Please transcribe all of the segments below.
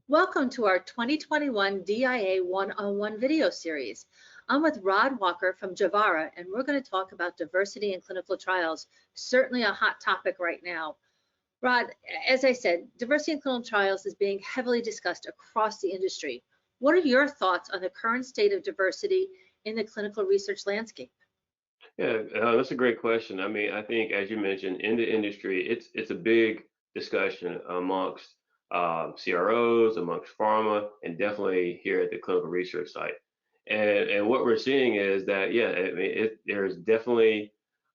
Welcome to our 2021 DIA 101 video series. I'm with Rod Walker from Javara, and we're going to talk about diversity in clinical trials, certainly a hot topic right now. Rod, as I said, diversity in clinical trials is being heavily discussed across the industry. What are your thoughts on the current state of diversity in the clinical research landscape? Yeah, that's a great question. I mean, I think as you mentioned, in the industry, it's a big discussion amongst CROs, amongst pharma, and definitely here at the clinical research site. And what we're seeing is that yeah, I mean, there's definitely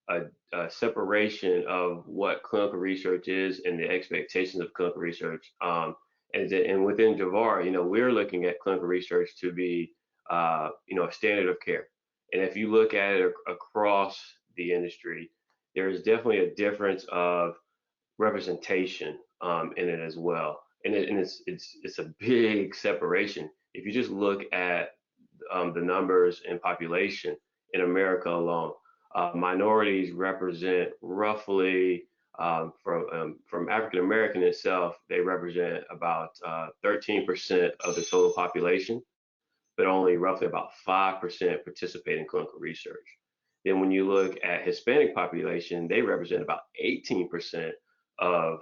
a separation of what clinical research is and the expectations of clinical research. And within Javar, we're looking at clinical research to be a standard of care. And if you look at it across the industry, there's definitely a difference of representation in it as well. And it's a big separation. If you just look at the numbers in population in America alone, minorities represent roughly from African American itself, they represent about 13% of the total population, but only roughly about 5% participate in clinical research. Then when you look at Hispanic population, they represent about 18% of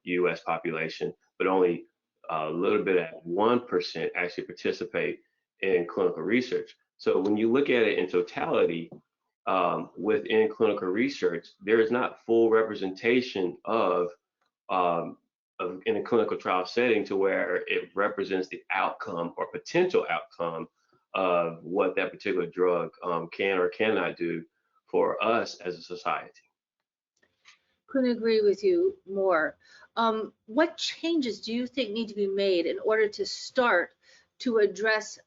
US population, but only a little bit at 1% actually participate in clinical research. So when you look at it in totality, within clinical research, there is not full representation um, of in a clinical trial setting to where it represents the outcome or potential outcome of what that particular drug can or cannot do for us as a society. Couldn't agree with you more. What changes do you think need to be made in order to start to address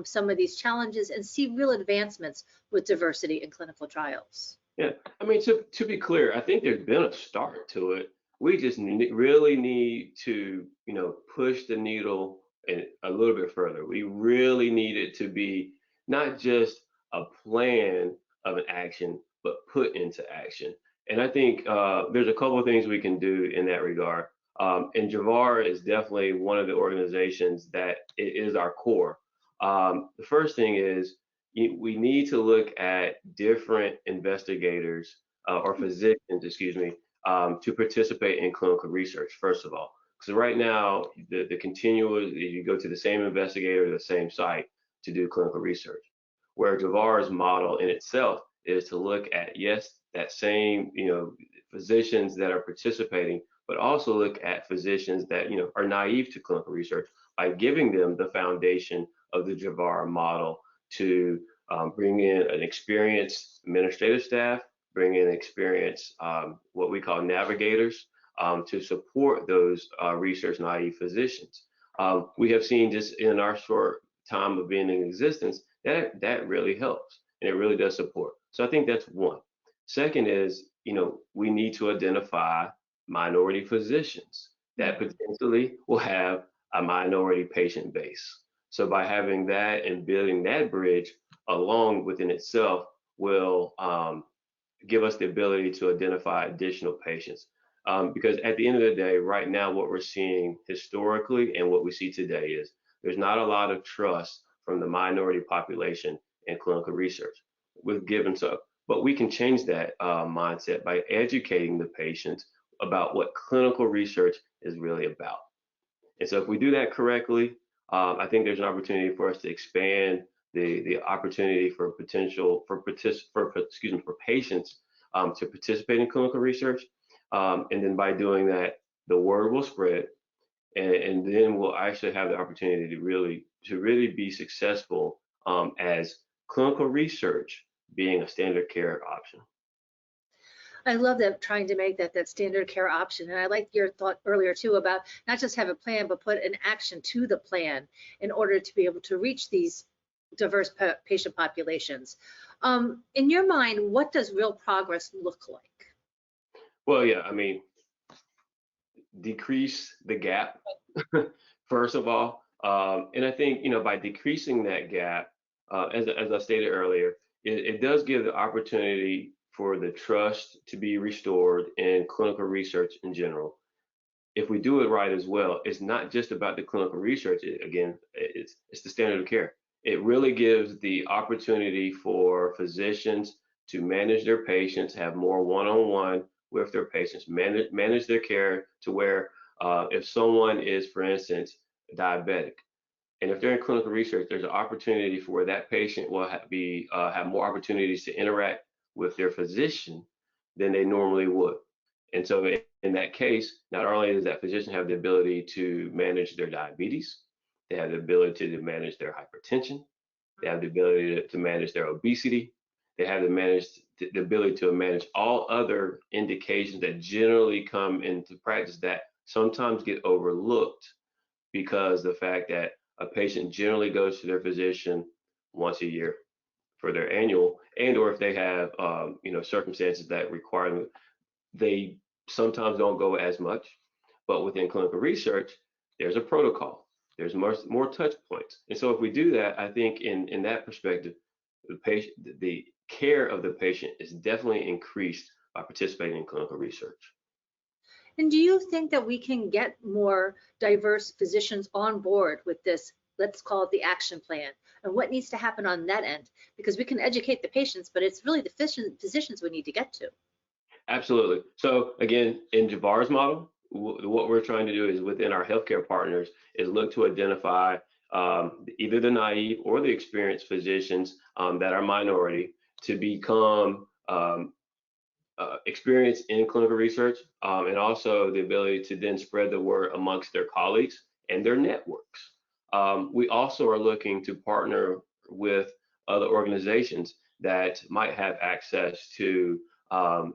some of these challenges and see real advancements with diversity in clinical trials? Yeah, I mean, to be clear, I think there's been a start to it. We just really need to, push the needle a little bit further. We really need it to be not just a plan of an action, but put into action. And I think there's a couple of things we can do in that regard. And Javar is definitely one of the organizations that it is our core. The first thing is we need to look at different investigators or physicians, excuse me, to participate in clinical research, first of all. So right now, the continuous, you go to the same investigator, the same site to do clinical research. Where Javar's model in itself is to look at, yes, that same, physicians that are participating, but also look at physicians that, are naive to clinical research by giving them the foundation of the Javara model to bring in an experienced administrative staff, bring in experienced what we call navigators to support those research naive physicians. We have seen just in our short time of being in existence that really helps and it really does support. So I think that's one. Second is, we need to identify minority physicians that potentially will have a minority patient base. So by having that and building that bridge along within itself will give us the ability to identify additional patients. Because at the end of the day, right now, what we're seeing historically and what we see today is there's not a lot of trust from the minority population in clinical research with given so. But we can change that mindset by educating the patients about what clinical research is really about. And so if we do that correctly, I think there's an opportunity for us to expand the opportunity for potential for patients to participate in clinical research, and then by doing that, the word will spread, and then we'll actually have the opportunity to really be successful as clinical research being a standard care option. I love that trying to make that standard care option. And I like your thought earlier too about not just have a plan, but put an action to the plan in order to be able to reach these diverse patient populations. In your mind, what does real progress look like? Well, yeah, I mean, decrease the gap first of all, and I think by decreasing that gap, as I stated earlier, it does give the opportunity for the trust to be restored in clinical research in general. if we do it right as well, it's not just about the clinical research. Again, it's the standard of care. It really gives the opportunity for physicians to manage their patients, have more one-on-one with their patients, manage their care to where if someone is, for instance, diabetic, and if they're in clinical research, there's an opportunity for where that patient will have more opportunities to interact with their physician than they normally would. And so in that case, not only does that physician have the ability to manage their diabetes, they have the ability to manage their hypertension, they have the ability to manage their obesity, they have the ability to manage all other indications that generally come into practice that sometimes get overlooked because the fact that a patient generally goes to their physician once a year for their annual, and or if they have circumstances that require them, they sometimes don't go as much. But within clinical research, there's a protocol. There's more touch points. And so if we do that, I think in that perspective, the care of the patient is definitely increased by participating in clinical research. And do you think that we can get more diverse physicians on board with this, let's call it the action plan, and what needs to happen on that end? Because we can educate the patients, but it's really the physicians we need to get to. Absolutely. So again, in Javara's model, what we're trying to do is within our healthcare partners is look to identify either the naive or the experienced physicians that are minority to become experienced in clinical research and also the ability to then spread the word amongst their colleagues and their networks. We also are looking to partner with other organizations that might have access to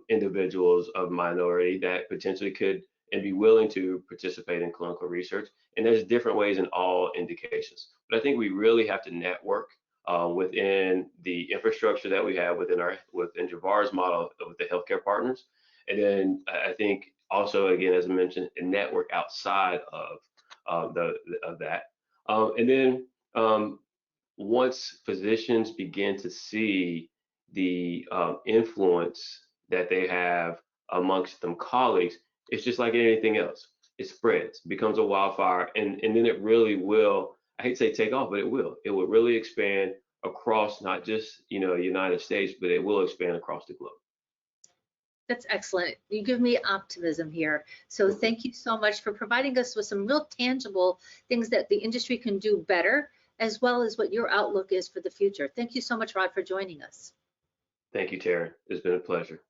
individuals of minority that potentially could and be willing to participate in clinical research. And there's different ways in all indications. But I think we really have to network within the infrastructure that we have within Javara's model with the healthcare partners. And then I think also, again, as I mentioned, a network outside of that. And then once physicians begin to see the influence that they have amongst them colleagues, it's just like anything else. It spreads, becomes a wildfire, and then it really will, I hate to say take off, but it will. It will really expand across not just, United States, but it will expand across the globe. That's excellent. You give me optimism here. So thank you so much for providing us with some real tangible things that the industry can do better, as well as what your outlook is for the future. Thank you so much, Rod, for joining us. Thank you, Taryn. It's been a pleasure.